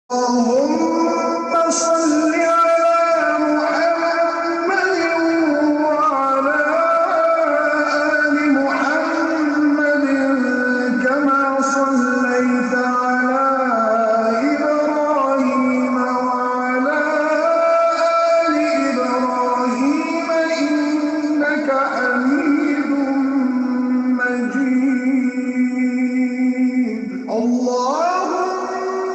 اللهم صل على محمد وعلى آل محمد كما صليت على إبراهيم وعلى آل إبراهيم إنك حميد مجيد. اللهم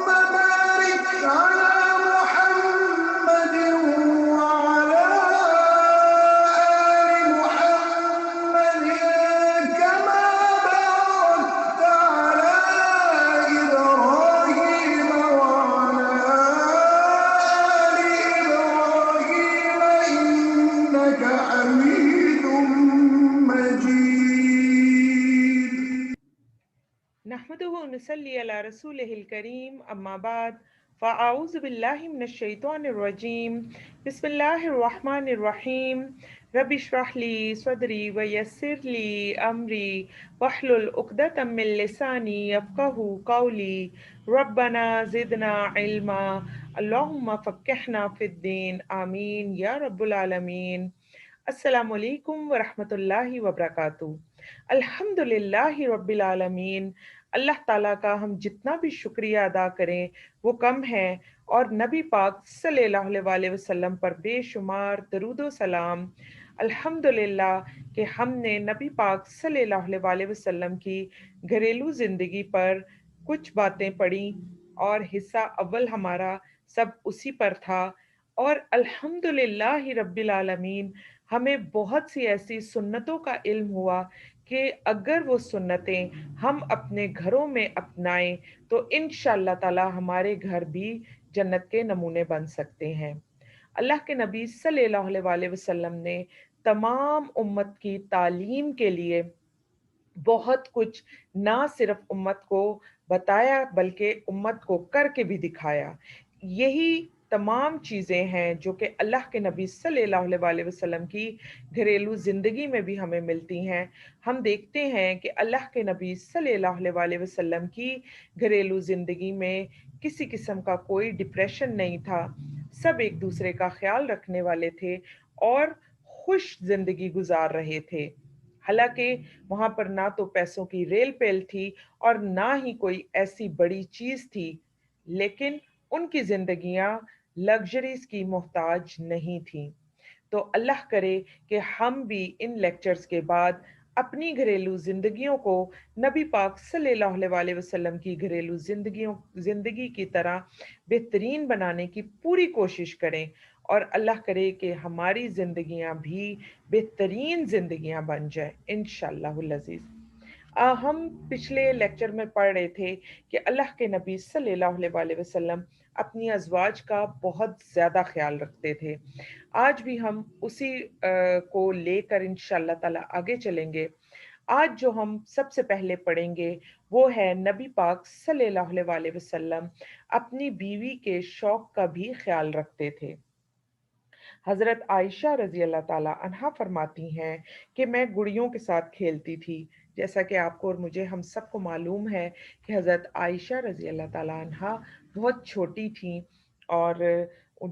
بارك على محمد وعلى آل محمد كما باركت على إبراهيم وعلى آل إبراهيم إنك حميد مجيد. نحمده ونصلي على رسوله الكريم أما بعد فأعوذ بالله من الشيطان الرجيم بسم الله الرحمن الرحيم رب اشرح لي صدري ويسر لي أمري واحلل عقدة من لساني يفقه قولي ربنا زدنا علما اللهم فقهنا في الدين آمين يا رب العالمين. السلام علیکم ورحمۃ اللہ وبرکاتہ. الحمدللہ رب العالمین. اللہ تعالیٰ کا ہم جتنا بھی شکریہ ادا کریں وہ کم ہے، اور نبی پاک صلی اللہ علیہ وسلم پر بے شمار درود و سلام. الحمدللہ کہ ہم نے نبی پاک صلی اللہ علیہ وسلم کی گھریلو زندگی پر کچھ باتیں پڑھی، اور حصہ اول ہمارا سب اسی پر تھا. اور الحمدللہ رب العالمین ہمیں بہت سی ایسی سنتوں کا علم ہوا کہ اگر وہ سنتیں ہم اپنے گھروں میں اپنائیں تو انشاءاللہ تعالی ہمارے گھر بھی جنت کے نمونے بن سکتے ہیں. اللہ کے نبی صلی اللہ علیہ وسلم نے تمام امت کی تعلیم کے لیے بہت کچھ نہ صرف امت کو بتایا بلکہ امت کو کر کے بھی دکھایا. یہی تمام چیزیں ہیں جو کہ اللہ کے نبی صلی اللہ علیہ وسلم کی گھریلو زندگی میں بھی ہمیں ملتی ہیں. ہم دیکھتے ہیں کہ اللہ کے نبی صلی اللہ علیہ وسلم کی گھریلو زندگی میں کسی قسم کا کوئی ڈپریشن نہیں تھا. سب ایک دوسرے کا خیال رکھنے والے تھے اور خوش زندگی گزار رہے تھے. حالانکہ وہاں پر نہ تو پیسوں کی ریل پیل تھی اور نہ ہی کوئی ایسی بڑی چیز تھی، لیکن ان کی زندگیاں لگژریز کی محتاج نہیں تھیں. تو اللہ کرے کہ ہم بھی ان لیکچرز کے بعد اپنی گھریلو زندگیوں کو نبی پاک صلی اللہ علیہ وسلم کی گھریلو زندگی کی طرح بہترین بنانے کی پوری کوشش کریں، اور اللہ کرے کہ ہماری زندگیاں بھی بہترین زندگیاں بن جائیں انشاءاللہ العزیز. ہم پچھلے لیکچر میں پڑھ رہے تھے کہ اللہ کے نبی صلی اللہ علیہ وسلم اپنی ازواج کا بہت زیادہ خیال رکھتے تھے. آج بھی ہم اسی کو لے کر انشاءاللہ تعالی آگے چلیں گے. آج جو ہم سب سے پہلے پڑھیں گے وہ ہے نبی پاک صلی اللہ علیہ وسلم اپنی بیوی کے شوق کا بھی خیال رکھتے تھے. حضرت عائشہ رضی اللہ تعالیٰ عنہا فرماتی ہیں کہ میں گڑیوں کے ساتھ کھیلتی تھی. جیسا کہ آپ کو اور مجھے ہم سب کو معلوم ہے کہ حضرت عائشہ رضی اللہ تعالیٰ عنہا بہت چھوٹی تھیں، اور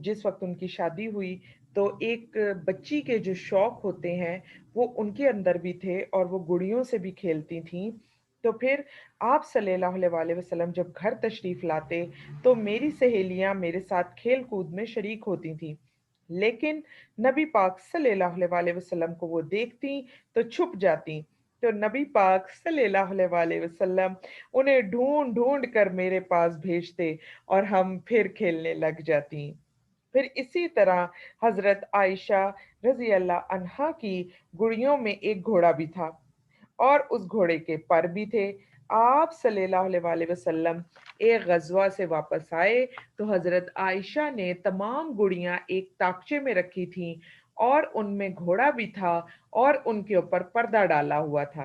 جس وقت ان کی شادی ہوئی تو ایک بچی کے جو شوق ہوتے ہیں وہ ان کے اندر بھی تھے، اور وہ گڑیوں سے بھی کھیلتی تھیں. تو پھر آپ صلی اللہ علیہ وسلم جب گھر تشریف لاتے تو میری سہیلیاں میرے ساتھ کھیل کود میں شریک ہوتی تھیں، لیکن نبی پاک صلی اللہ علیہ وسلم کو وہ دیکھتی تو چھپ جاتی. تو نبی پاک صلی اللہ علیہ وسلم انہیں ڈھونڈ ڈھونڈ کر میرے پاس بھیجتے اور ہم پھر کھیلنے لگ جاتی. پھر اسی طرح حضرت عائشہ رضی اللہ عنہا کی گڑیوں میں ایک گھوڑا بھی تھا، اور اس گھوڑے کے پر بھی تھے. آپ صلی اللہ علیہ وسلم ایک غزوہ سے واپس آئے تو حضرت عائشہ نے تمام گڑیاں ایک تاکچے میں رکھی تھیں، اور ان میں گھوڑا بھی تھا اور ان کے اوپر پردہ ڈالا ہوا تھا.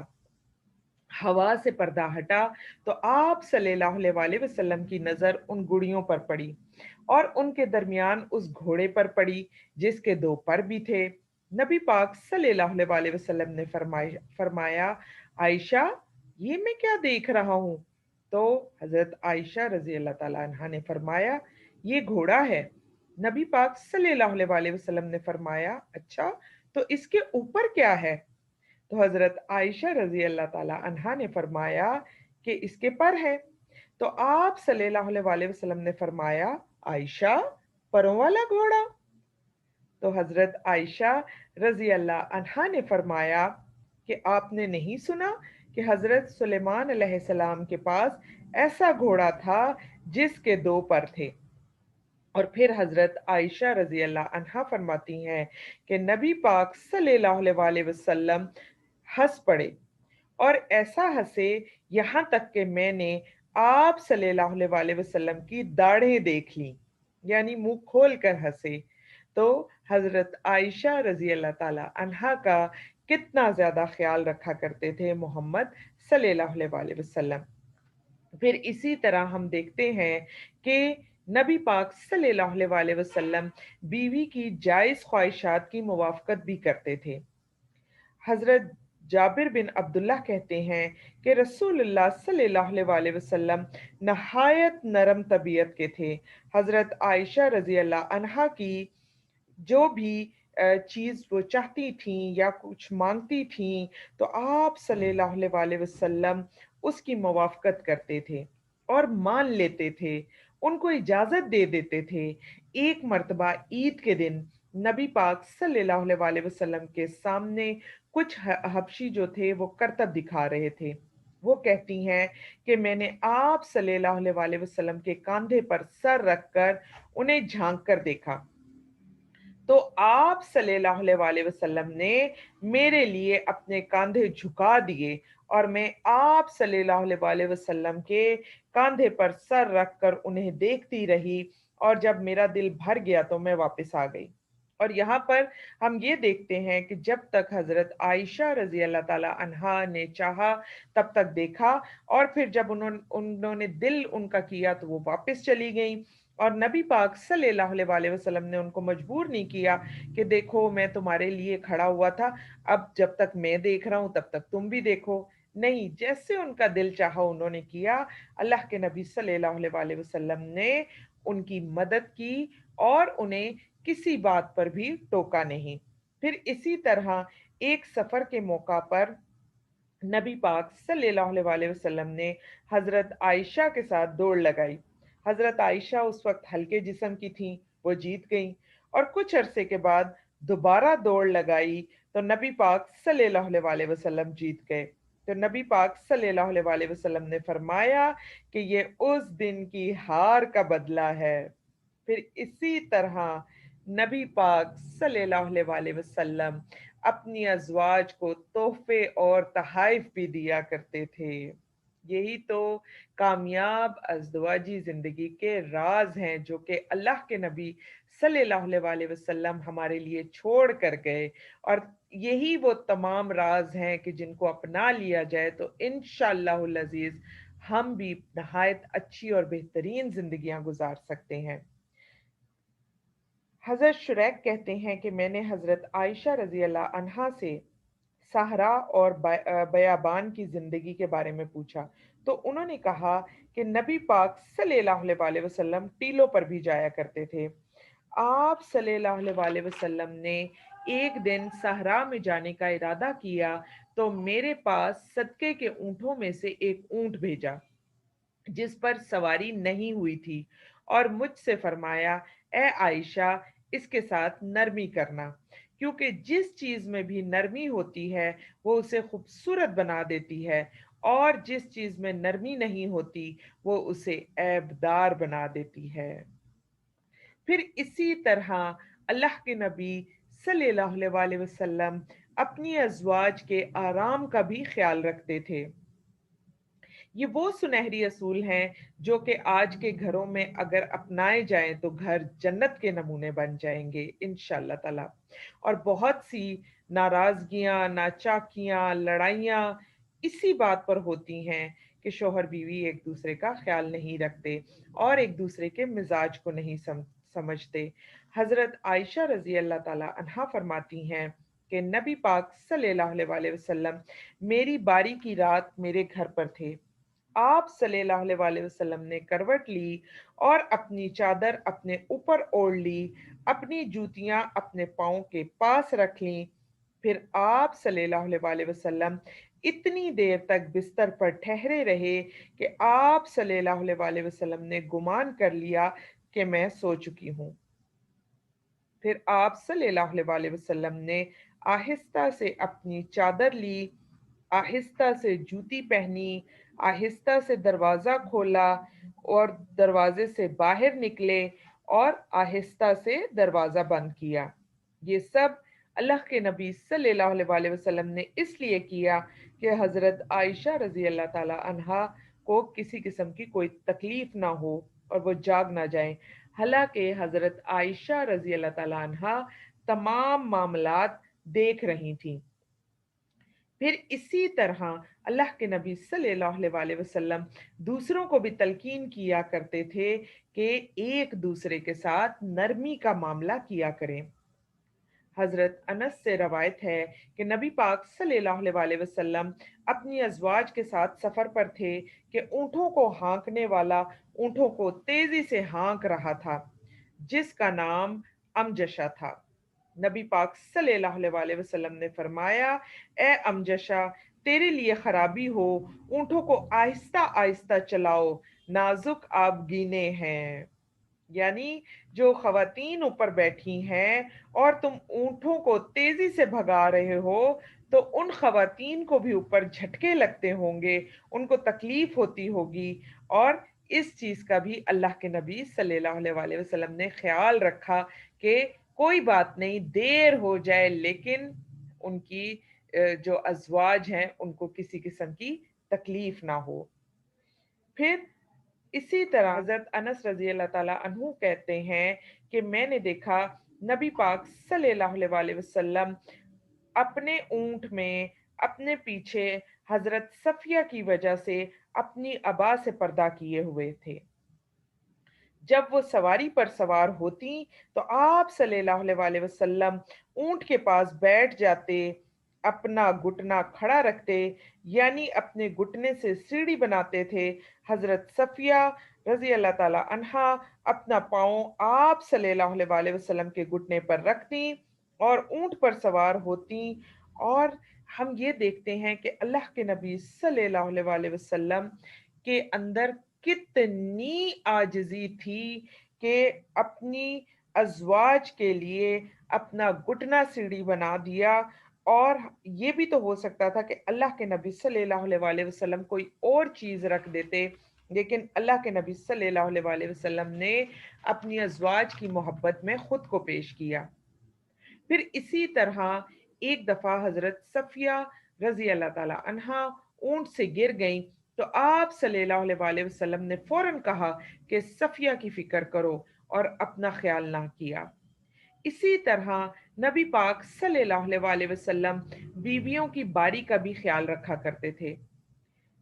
ہوا سے پردہ ہٹا تو آپ صلی اللہ علیہ وسلم کی نظر ان گڑیوں پر پڑی، اور ان کے درمیان اس گھوڑے پر پڑی جس کے دو پر بھی تھے. نبی پاک صلی اللہ علیہ وسلم نے فرمایا عائشہ یہ میں کیا دیکھ رہا ہوں؟ تو حضرت عائشہ رضی اللہ تعالیٰ عنہا نے فرمایا یہ گھوڑا ہے۔ نبی پاک صلی اللہ علیہ وسلم نے فرمایا اچھا تو اس کے اوپر کیا ہے؟ تو حضرت عائشہ رضی اللہ تعالیٰ عنہا نے فرمایا کہ اس کے پر ہے۔ تو آپ صلی اللہ علیہ وسلم نے فرمایا عائشہ پروں والا گھوڑا؟ تو حضرت عائشہ رضی اللہ عنہا نے فرمایا کہ آپ نے نہیں سنا کہ حضرت سلیمان علیہ السلام کے پاس ایسا گھوڑا تھا جس کے 2 پر تھے؟ اور پھر حضرت عائشہ رضی اللہ عنہا فرماتی ہیں کہ نبی پاک صلی اللہ علیہ وسلم ہنس پڑے، اور ایسا ہنسے یہاں تک کہ میں نے آپ صلی اللہ علیہ وسلم کی داڑھیں دیکھ لیں، یعنی منہ کھول کر ہنسے۔ تو حضرت عائشہ رضی اللہ تعالی عنہا کا کتنا زیادہ خیال رکھا کرتے تھے محمد صلی اللہ علیہ وسلم۔ پھر اسی طرح ہم دیکھتے ہیں کہ نبی پاک صلی اللہ علیہ وسلم بیوی کی جائز خواہشات کی موافقت بھی کرتے تھے۔ حضرت جابر بن عبداللہ کہتے ہیں کہ رسول اللہ صلی اللہ علیہ وسلم نہایت نرم طبیعت کے تھے۔ حضرت عائشہ رضی اللہ عنہا کی جو بھی چیز وہ چاہتی تھیں یا کچھ مانگتی تھیں تو آپ صلی اللہ علیہ وسلم اس کی موافقت کرتے تھے اور مان لیتے تھے، ان کو اجازت دے دیتے تھے۔ ایک مرتبہ عید کے دن نبی پاک صلی اللہ علیہ وسلم کے سامنے کچھ حبشی جو تھے وہ کرتب دکھا رہے تھے۔ وہ کہتی ہیں کہ میں نے آپ صلی اللہ علیہ وسلم کے کاندھے پر سر رکھ کر انہیں جھانک کر دیکھا تو آپ صلی اللہ علیہ وسلم نے میرے لیے اپنے کاندھے جھکا دیے اور میں آپ صلی اللہ علیہ وسلم کے کاندھے پر سر رکھ کر انہیں دیکھتی رہی، اور جب میرا دل بھر گیا تو میں واپس آ گئی۔ اور یہاں پر ہم یہ دیکھتے ہیں کہ جب تک حضرت عائشہ رضی اللہ تعالی عنہا نے چاہا تب تک دیکھا، اور پھر جب انہوں نے دل ان کا کیا تو وہ واپس چلی گئیں، اور نبی پاک صلی اللہ علیہ وسلم نے ان کو مجبور نہیں کیا کہ دیکھو میں تمہارے لیے کھڑا ہوا تھا، اب جب تک میں دیکھ رہا ہوں تب تک تم بھی دیکھو۔ نہیں، جیسے ان کا دل چاہا انہوں نے کیا۔ اللہ کے نبی صلی اللہ علیہ وسلم نے ان کی مدد کی اور انہیں کسی بات پر بھی ٹوکا نہیں۔ پھر اسی طرح ایک سفر کے موقع پر نبی پاک صلی اللہ علیہ وسلم نے حضرت عائشہ کے ساتھ دوڑ لگائی۔ حضرت عائشہ اس وقت ہلکے جسم کی تھیں، وہ جیت گئیں، اور کچھ عرصے کے بعد دوبارہ دوڑ لگائی تو نبی پاک صلی اللہ علیہ وسلم جیت گئے۔ تو نبی پاک صلی اللہ علیہ وسلم نے فرمایا کہ یہ اس دن کی ہار کا بدلہ ہے۔ پھر اسی طرح نبی پاک صلی اللہ علیہ وسلم اپنی ازواج کو تحفے اور تحائف بھی دیا کرتے تھے۔ یہی تو کامیاب ازدواجی زندگی کے راز ہیں جو کہ اللہ کے نبی صلی اللہ علیہ وسلم ہمارے لیے چھوڑ کر گئے، اور یہی وہ تمام راز ہیں کہ جن کو اپنا لیا جائے تو انشاءاللہ العزیز ہم بھی نہایت اچھی اور بہترین زندگیاں گزار سکتے ہیں۔ حضرت شریک کہتے ہیں کہ میں نے حضرت عائشہ رضی اللہ عنہا سے صحرا اور بیابان کی زندگی کے بارے میں پوچھا تو انہوں نے کہا کہ نبی پاک صلی اللہ علیہ وسلم ٹیلوں پر بھی جایا کرتے تھے۔ آپ صلی اللہ علیہ وسلم نے ایک دن صحرا میں جانے کا ارادہ کیا تو میرے پاس صدقے کے اونٹوں میں سے ایک اونٹ بھیجا جس پر سواری نہیں ہوئی تھی، اور مجھ سے فرمایا اے عائشہ اس کے ساتھ نرمی کرنا، کیونکہ جس چیز میں بھی نرمی ہوتی ہے وہ اسے خوبصورت بنا دیتی ہے، اور جس چیز میں نرمی نہیں ہوتی وہ اسے عیبدار بنا دیتی ہے۔ پھر اسی طرح اللہ کے نبی صلی اللہ علیہ وسلم اپنی ازواج کے آرام کا بھی خیال رکھتے تھے۔ یہ وہ سنہری اصول ہیں جو کہ آج کے گھروں میں اگر اپنائے جائیں تو گھر جنت کے نمونے بن جائیں گے انشاءاللہ تعالی۔ اور بہت سی ناراضگیاں، ناچاکیاں، لڑائیاں اسی بات پر ہوتی ہیں کہ شوہر بیوی ایک دوسرے کا خیال نہیں رکھتے اور ایک دوسرے کے مزاج کو نہیں سمجھتے۔ حضرت عائشہ رضی اللہ تعالی عنہا فرماتی ہیں کہ نبی پاک صلی اللہ علیہ وسلم میری باری کی رات میرے گھر پر تھے۔ آپ صلی اللہ علیہ وسلم نے کروٹ لی اور اپنی چادر اپنے اوپر اوڑھ لی، اپنی جوتیاں اپنے پاؤں کے پاس رکھ لیں۔ پھر آپ صلی اللہ علیہ وسلم اتنی دیر تک بستر پر ٹھہرے رہے کہ آپ صلی اللہ علیہ وسلم نے گمان کر لیا کہ میں سو چکی ہوں۔ پھر آپ صلی اللہ علیہ وسلم نے آہستہ سے اپنی چادر لی، آہستہ سے جوتی پہنی، آہستہ سے دروازہ کھولا اور دروازے سے باہر نکلے اور آہستہ سے دروازہ بند کیا۔ یہ سب اللہ کے نبی صلی اللہ علیہ وسلم نے اس لیے کیا کہ حضرت عائشہ رضی اللہ تعالی عنہا کو کسی قسم کی کوئی تکلیف نہ ہو اور وہ جاگ نہ جائیں۔ حالانکہ حضرت عائشہ رضی اللہ تعالی عنہا تمام معاملات دیکھ رہی تھیں۔ پھر اسی طرح اللہ کے نبی صلی اللہ علیہ وسلم دوسروں کو بھی تلقین کیا کرتے تھے کہ ایک دوسرے کے ساتھ نرمی کا معاملہ کیا کریں۔ حضرت انس سے روایت ہے کہ نبی پاک صلی اللہ علیہ وسلم اپنی ازواج کے ساتھ سفر پر تھے کہ اونٹوں کو ہانکنے والا اونٹوں کو تیزی سے ہانک رہا تھا، جس کا نام امجشہ تھا۔ نبی پاک صلی اللہ علیہ وسلم نے فرمایا، اے امجشہ، تیرے لیے خرابی ہو، اونٹوں کو آہستہ آہستہ چلاؤ، نازک آبگینے ہیں۔ یعنی جو خواتین اوپر بیٹھی ہیں اور تم اونٹوں کو تیزی سے بھگا رہے ہو تو ان خواتین کو بھی اوپر جھٹکے لگتے ہوں گے، ان کو تکلیف ہوتی ہوگی، اور اس چیز کا بھی اللہ کے نبی صلی اللہ علیہ وسلم نے خیال رکھا کہ کوئی بات نہیں، دیر ہو جائے لیکن ان کی جو ازواج ہیں ان کو کسی قسم کی تکلیف نہ ہو۔ پھر اسی طرح حضرت انس رضی اللہ تعالیٰ عنہ کہتے ہیں کہ میں نے دیکھا نبی پاک صلی اللہ علیہ وسلم اپنے اونٹ میں اپنے پیچھے حضرت صفیہ کی وجہ سے اپنی عبا سے پردہ کیے ہوئے تھے۔ جب وہ سواری پر سوار ہوتی تو آپ صلی اللہ علیہ وسلم اونٹ کے پاس بیٹھ جاتے، اپنا گھٹنا کھڑا رکھتے، یعنی اپنے گھٹنے سے سیڑھی بناتے تھے۔ حضرت صفیہ رضی اللہ تعالی عنہا اپنا پاؤں آپ صلی اللہ علیہ وسلم کے گھٹنے پر رکھتی اور اونٹ پر سوار ہوتی، اور ہم یہ دیکھتے ہیں کہ اللہ کے نبی صلی اللہ علیہ وسلم کے اندر کتنی عاجزی تھی کہ اپنی ازواج کے لیے اپنا گھٹنا سیڑھی بنا دیا۔ اور یہ بھی تو ہو سکتا تھا کہ اللہ کے نبی صلی اللہ علیہ وسلم کوئی اور چیز رکھ دیتے، لیکن اللہ کے نبی صلی اللہ علیہ وسلم نے اپنی ازواج کی محبت میں خود کو پیش کیا۔ پھر اسی طرح ایک دفعہ حضرت صفیہ رضی اللہ تعالی عنہا اونٹ سے گر گئیں تو آپ صلی اللہ علیہ وسلم نے فوراً کہا کہ صفیہ کی فکر کرو اور اپنا خیال نہ کیا۔ اسی طرح نبی پاک صلی اللہ علیہ وسلم بیویوں کی باری کا بھی خیال رکھا کرتے تھے،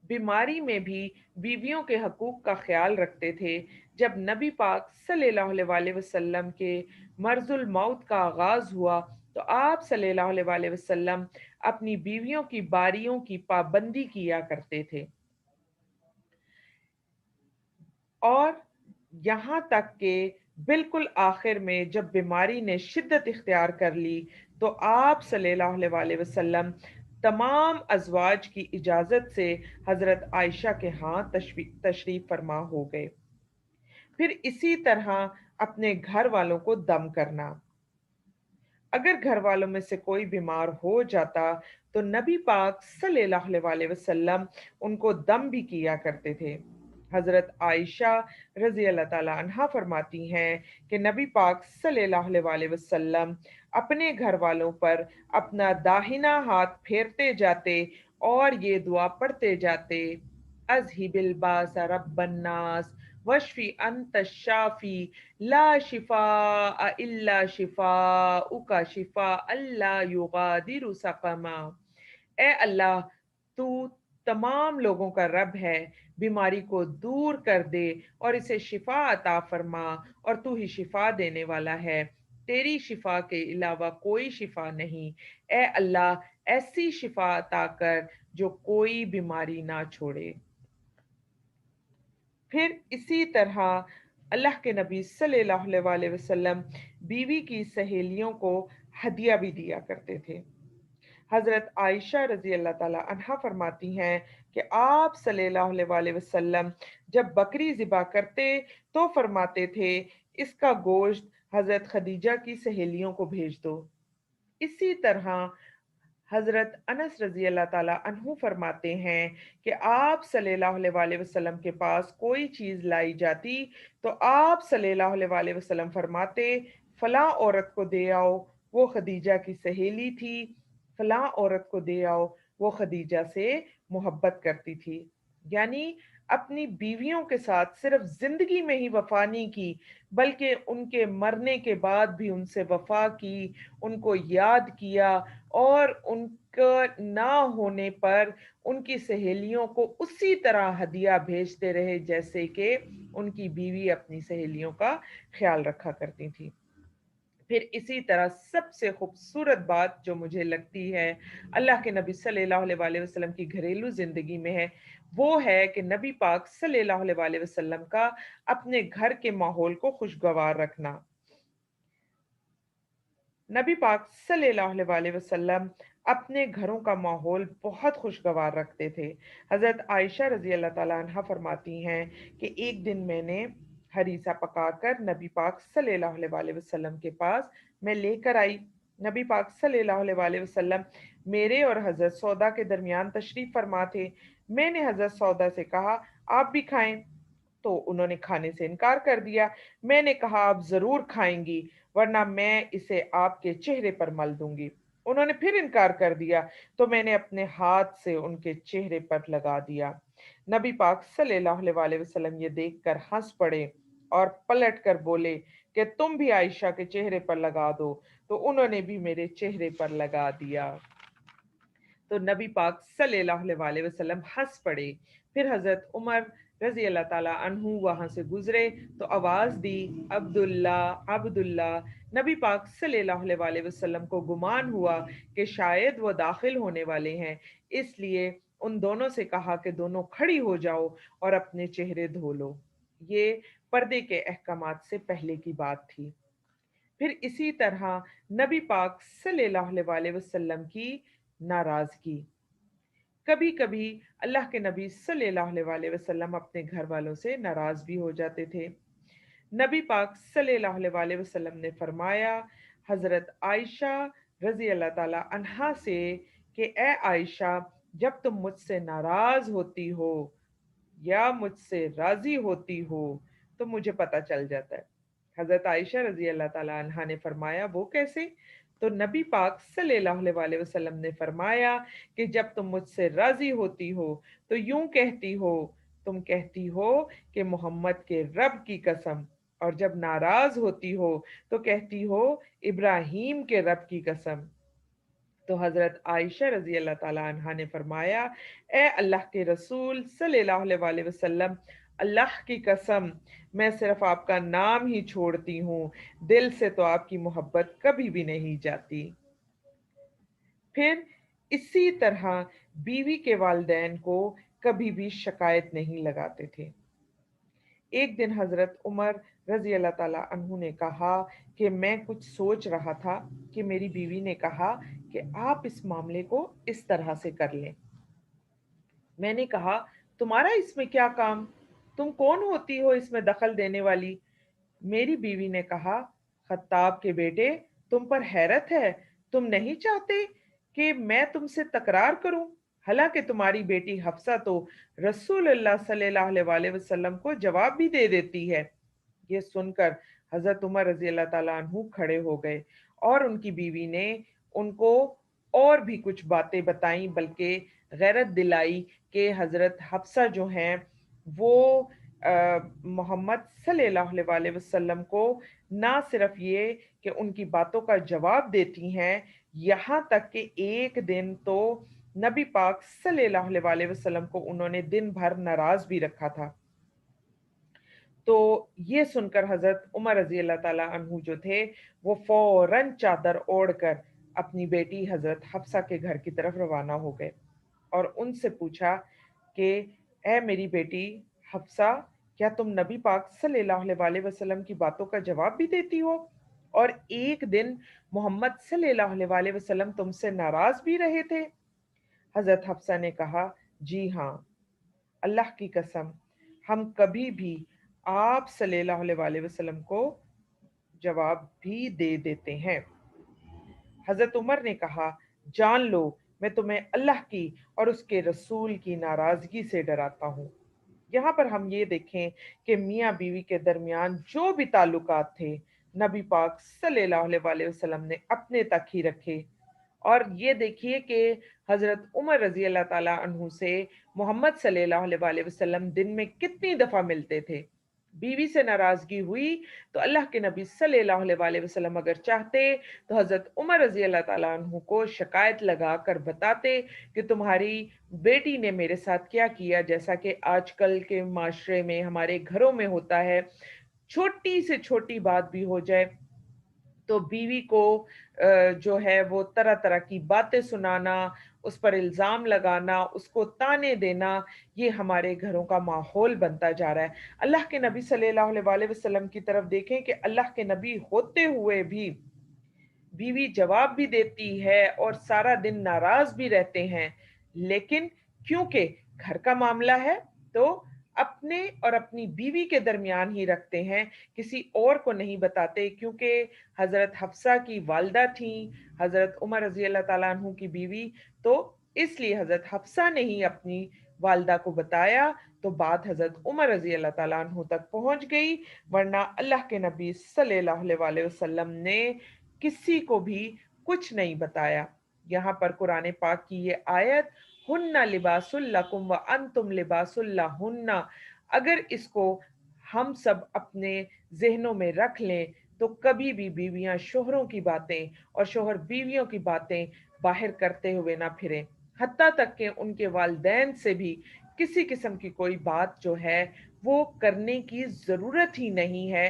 بیماری میں بھی بیویوں کے حقوق کا خیال رکھتے تھے۔ جب نبی پاک صلی اللہ علیہ وسلم کے مرض الموت کا آغاز ہوا تو آپ صلی اللہ علیہ وسلم اپنی بیویوں کی باریوں کی پابندی کیا کرتے تھے، اور یہاں تک کہ بالکل آخر میں جب بیماری نے شدت اختیار کر لی تو آپ صلی اللہ علیہ وسلم تمام ازواج کی اجازت سے حضرت عائشہ کے ہاں تشریف فرما ہو گئے۔ پھر اسی طرح اپنے گھر والوں کو دم کرنا، اگر گھر والوں میں سے کوئی بیمار ہو جاتا تو نبی پاک صلی اللہ علیہ وسلم ان کو دم بھی کیا کرتے تھے۔ حضرت عائشہ رضی اللہ تعالی عنہا فرماتی ہیں کہ نبی پاک صلی اللہ علیہ وسلم اپنے گھر والوں پر اپنا داہنا ہاتھ پھیرتے جاتے اور یہ دعا پڑھتے جاتے، اذہب الباس رب الناس واشفی انت الشافی لا شفاء الا شفاءک شفاء لا یغادر سقما۔ اے اللہ، تو تمام لوگوں کا رب ہے، بیماری کو دور کر دے اور اسے شفا عطا فرما، اور تو ہی شفا دینے والا ہے، تیری شفا کے علاوہ کوئی شفا نہیں۔ اے اللہ، ایسی شفا عطا کر جو کوئی بیماری نہ چھوڑے۔ پھر اسی طرح اللہ کے نبی صلی اللہ علیہ وسلم بیوی کی سہیلیوں کو ہدیہ بھی دیا کرتے تھے۔ حضرت عائشہ رضی اللہ تعالیٰ عنہا فرماتی ہیں کہ آپ صلی اللہ علیہ وسلم جب بکری ذبح کرتے تو فرماتے تھے اس کا گوشت حضرت خدیجہ کی سہیلیوں کو بھیج دو۔ اسی طرح حضرت انس رضی اللہ تعالیٰ عنہ فرماتے ہیں کہ آپ صلی اللہ علیہ وسلم کے پاس کوئی چیز لائی جاتی تو آپ صلی اللہ علیہ وسلم فرماتے فلاں عورت کو دے آؤ، وہ خدیجہ کی سہیلی تھی، فلاں عورت کو دے آؤ، وہ خدیجہ سے محبت کرتی تھی۔ یعنی اپنی بیویوں کے ساتھ صرف زندگی میں ہی وفا نہیں کی، بلکہ ان کے مرنے کے بعد بھی ان سے وفا کی، ان کو یاد کیا، اور ان کا نہ ہونے پر ان کی سہیلیوں کو اسی طرح ہدیہ بھیجتے رہے جیسے کہ ان کی بیوی اپنی سہیلیوں کا خیال رکھا کرتی تھی۔ پھر اسی طرح سب سے خوبصورت بات جو مجھے لگتی ہے اللہ کے نبی صلی اللہ علیہ وسلم کی گھریلو زندگی میں ہے، وہ ہے کہ نبی پاک صلی اللہ علیہ وسلم کا اپنے گھر کے ماحول کو خوشگوار رکھنا۔ نبی پاک صلی اللہ علیہ وسلم اپنے گھروں کا ماحول بہت خوشگوار رکھتے تھے۔ حضرت عائشہ رضی اللہ تعالیٰ عنہ فرماتی ہیں کہ ایک دن میں نے ہریسہ پکا کر نبی پاک صلی اللہ علیہ وسلم کے پاس میں لے کر آئی۔ نبی پاک صلی اللہ علیہ وسلم میرے اور حضرت سودا کے درمیان تشریف فرما تھے۔ میں نے حضرت سودا سے کہا آپ بھی کھائیں، تو انہوں نے کھانے سے انکار کر دیا۔ میں نے کہا آپ ضرور کھائیں گی ورنہ میں اسے آپ کے چہرے پر مل دوں گی۔ انہوں نے پھر انکار کر دیا تو میں نے اپنے ہاتھ سے ان کے چہرے پر لگا دیا۔ نبی پاک صلی اللہ علیہ وسلم یہ دیکھ کر ہنس پڑے اور پلٹ کر بولے کہ تم بھی عائشہ کے چہرے پر لگا دو، تو انہوں نے بھی میرے چہرے پر لگا دیا۔ تو نبی پاک صلی اللہ علیہ وسلم ہنس پڑے۔ پھر حضرت عمر رضی اللہ تعالیٰ عنہ وہاں سے گزرے تو آواز دی عبداللہ عبداللہ۔ نبی پاک صلی اللہ علیہ وسلم کو گمان ہوا کہ شاید وہ داخل ہونے والے ہیں، اس لیے ان دونوں سے کہا کہ دونوں کھڑی ہو جاؤ اور اپنے چہرے دھو لو۔ یہ پردے کے احکامات سے پہلے کی بات تھی۔ پھر اسی طرح نبی پاک صلی اللہ علیہ وسلم کی ناراضگی۔ کبھی کبھی اللہ کے نبی صلی اللہ علیہ وسلم اپنے گھر والوں سے ناراض بھی ہو جاتے تھے۔ نبی پاک صلی اللہ علیہ وسلم نے فرمایا حضرت عائشہ رضی اللہ تعالیٰ عنہا سے کہ اے عائشہ، جب تم مجھ سے ناراض ہوتی ہو یا مجھ سے راضی ہوتی ہو تو مجھے پتہ چل جاتا ہے۔ حضرت عائشہ رضی اللہ تعالیٰ عنہا نے فرمایا وہ کیسے؟ تو نبی پاک صلی اللہ علیہ وسلم نے فرمایا کہ جب تم مجھ سے راضی ہوتی ہو تو یوں کہتی ہو، تم کہتی ہو کہ محمد کے رب کی قسم، اور جب ناراض ہوتی ہو تو کہتی ہو ابراہیم کے رب کی قسم۔ تو حضرت عائشہ رضی اللہ تعالیٰ عنہا نے فرمایا اے اللہ کے رسول صلی اللہ علیہ وسلم، اللہ کی قسم میں صرف آپ کا نام ہی چھوڑتی ہوں، دل سے تو آپ کی محبت کبھی بھی نہیں جاتی۔ پھر اسی طرح بیوی کے والدین کو کبھی بھی شکایت نہیں لگاتے تھے۔ ایک دن حضرت عمر رضی اللہ تعالیٰ عنہ نے کہا کہ میں کچھ سوچ رہا تھا کہ میری بیوی نے کہا کہ آپ اس معاملے کو اس طرح سے کر لیں۔ میں نے کہا تمہارا اس میں کیا کام؟ تم کون ہوتی ہو اس میں دخل دینے والی؟ میری بیوی نے کہا خطاب کے بیٹے، تم پر حیرت ہے، تم نہیں چاہتے کہ میں تم سے تکرار کروں؟ حالانکہ تمہاری بیٹی حفصہ تو رسول اللہ صلی اللہ علیہ وسلم کو جواب بھی دے دیتی ہے۔ یہ سن کر حضرت عمر رضی اللہ تعالیٰ عنہ کھڑے ہو گئے اور ان کی بیوی نے ان کو اور بھی کچھ باتیں بتائیں، بلکہ غیرت دلائی کہ حضرت حفصہ جو ہیں وہ محمد صلی اللہ علیہ وسلم کو نہ صرف یہ کہ ان کی باتوں کا جواب دیتی ہیں، یہاں تک کہ ایک دن تو نبی پاک صلی اللہ علیہ وسلم کو انہوں نے دن بھر ناراض بھی رکھا تھا۔ تو یہ سن کر حضرت عمر رضی اللہ تعالیٰ عنہ جو تھے وہ فوراً چادر اوڑھ کر اپنی بیٹی حضرت حفصہ کے گھر کی طرف روانہ ہو گئے اور ان سے پوچھا کہ اے میری بیٹی حفصہ، کیا تم نبی پاک صلی اللہ علیہ وسلم کی باتوں کا جواب بھی دیتی ہو؟ اور ایک دن محمد صلی اللہ علیہ وسلم تم سے ناراض بھی رہے تھے؟ حضرت حفصہ نے کہا، جی ہاں، اللہ کی قسم ہم کبھی بھی آپ صلی اللہ علیہ وسلم کو جواب بھی دے دیتے ہیں۔ حضرت عمر نے کہا، جان لو میں تمہیں اللہ کی اور اس کے رسول کی ناراضگی سے ڈراتا ہوں۔ یہاں پر ہم یہ دیکھیں کہ میاں بیوی کے درمیان جو بھی تعلقات تھے نبی پاک صلی اللہ علیہ وسلم نے اپنے تک ہی رکھے، اور یہ دیکھیے کہ حضرت عمر رضی اللہ تعالیٰ عنہ سے محمد صلی اللہ علیہ وسلم دن میں کتنی دفعہ ملتے تھے۔ بیوی سے ناراضگی ہوئی تو اللہ کے نبی صلی اللہ علیہ وسلم اگر چاہتے تو حضرت عمر رضی اللہ تعالیٰ عنہ کو شکایت لگا کر بتاتے کہ تمہاری بیٹی نے میرے ساتھ کیا کیا، جیسا کہ آج کل کے معاشرے میں ہمارے گھروں میں ہوتا ہے۔ چھوٹی سے چھوٹی بات بھی ہو جائے تو بیوی کو جو ہے وہ طرح طرح کی باتیں سنانا، اس پر الزام لگانا، اس کو تانے دینا، یہ ہمارے گھروں کا ماحول بنتا جا رہا ہے۔ اللہ کے نبی صلی اللہ علیہ وسلم کی طرف دیکھیں کہ اللہ کے نبی ہوتے ہوئے بھی بیوی جواب بھی دیتی ہے اور سارا دن ناراض بھی رہتے ہیں، لیکن کیونکہ گھر کا معاملہ ہے تو اپنے اور اپنی بیوی کے درمیان ہی رکھتے ہیں، کسی اور کو نہیں بتاتے، کیونکہ حضرت حفصہ کی والدہ تھیں حضرت عمر رضی اللہ تعالیٰ عنہ کی بیوی، تو اس لیے حضرت حفصہ نے ہی اپنی والدہ کو بتایا تو بات حضرت عمر رضی اللہ تعالیٰ عنہ تک پہنچ گئی، ورنہ اللہ کے نبی صلی اللہ علیہ وسلم نے کسی کو بھی کچھ نہیں بتایا۔ یہاں پر قرآن پاک کی یہ آیت ہن لباس لکم وانتم لباس لہن، اگر اس کو ہم سب اپنے ذہنوں میں رکھ لیں تو کبھی بھی بیویاں شوہروں کی باتیں اور شوہر بیویوں کی باتیں باہر کرتے ہوئے نہ پھریں، حتیٰ تک کہ ان کے والدین سے بھی کسی قسم کی کوئی بات جو ہے وہ کرنے کی ضرورت ہی نہیں ہے۔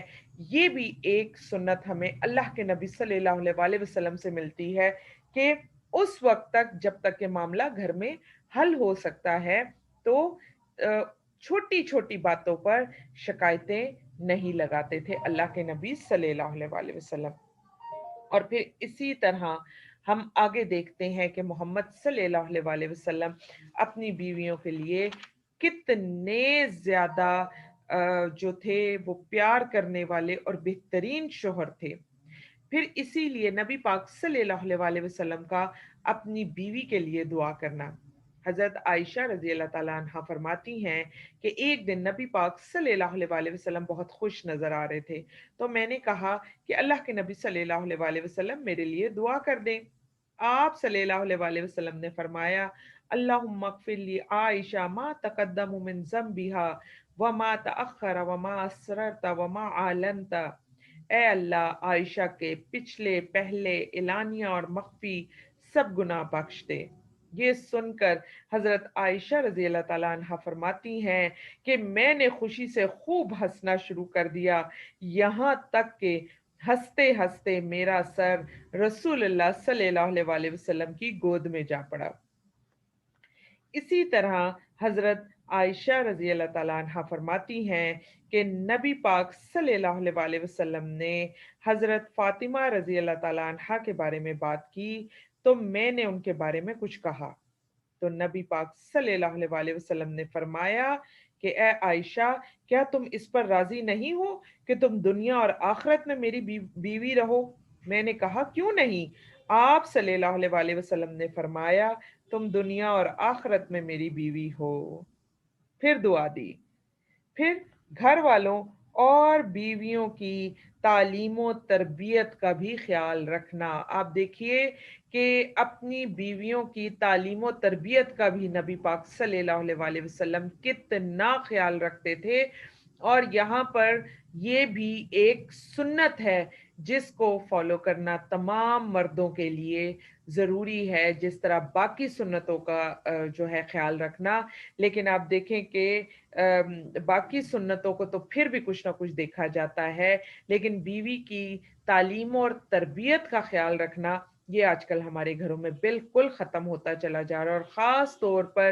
یہ بھی ایک سنت ہمیں اللہ کے نبی صلی اللہ علیہ وسلم سے ملتی ہے کہ اس وقت تک جب تک کہ معاملہ گھر میں حل ہو سکتا ہے تو چھوٹی چھوٹی باتوں پر شکایتیں نہیں لگاتے تھے اللہ کے نبی صلی اللہ علیہ وسلم۔ اور پھر اسی طرح ہم آگے دیکھتے ہیں کہ محمد صلی اللہ علیہ وسلم اپنی بیویوں کے لیے کتنے زیادہ جو تھے وہ پیار کرنے والے اور بہترین شوہر تھے۔ پھر اسی لیے نبی پاک صلی اللہ علیہ وسلم کا اپنی بیوی کے لیے دعا کرنا، حضرت عائشہ رضی اللہ تعالیٰ عنہ فرماتی ہیں کہ ایک دن نبی پاک صلی اللہ علیہ وسلم بہت خوش نظر آ رہے تھے، تو میں نے کہا کہ اللہ کے نبی صلی اللہ علیہ وسلم میرے لیے دعا کر دیں۔ آپ صلی اللہ علیہ وسلم نے فرمایا، اللہم اغفر لی عائشہ ما تقدم من ذنبها وما تأخر وما اسررت وما اعلنت، اے اللہ عائشہ کے پچھلے، پہلے، اعلانیہ اور مخفی سب گناہ بخش دے۔ یہ سن کر حضرت عائشہ رضی اللہ تعالیٰ عنہ فرماتی ہیں کہ میں نے خوشی سے خوب ہنسنا شروع کر دیا، یہاں تک کہ ہنستے ہنستے میرا سر رسول اللہ صلی اللہ علیہ وسلم کی گود میں جا پڑا۔ اسی طرح حضرت عائشہ رضی اللہ تعالیٰ عنہ فرماتی ہیں کہ نبی پاک صلی اللہ علیہ وسلم نے حضرت فاطمہ رضی اللہ تعالیٰ عنہ کے بارے میں بات کی تو میں نے ان کے بارے میں کچھ کہا، تو نبی پاک صلی اللہ علیہ وسلم نے فرمایا کہ اے عائشہ، کیا تم اس پر راضی نہیں ہو کہ تم دنیا اور آخرت میں میری بیوی رہو؟ میں نے کہا کیوں نہیں؟ آپ صلی اللہ علیہ وسلم نے فرمایا تم دنیا اور آخرت میں میری بیوی ہو۔ پھر دعا دی، پھر گھر والوں اور بیویوں کی تعلیم و تربیت کا بھی خیال رکھنا۔ آپ دیکھیے کہ اپنی بیویوں کی تعلیم و تربیت کا بھی نبی پاک صلی اللہ علیہ وسلم کتنا خیال رکھتے تھے، اور یہاں پر یہ بھی ایک سنت ہے جس کو فالو کرنا تمام مردوں کے لیے ضروری ہے، جس طرح باقی سنتوں کا جو ہے خیال رکھنا۔ لیکن آپ دیکھیں کہ باقی سنتوں کو تو پھر بھی کچھ نہ کچھ دیکھا جاتا ہے، لیکن بیوی کی تعلیم اور تربیت کا خیال رکھنا یہ آج کل ہمارے گھروں میں بالکل ختم ہوتا چلا جا رہا ہے، اور خاص طور پر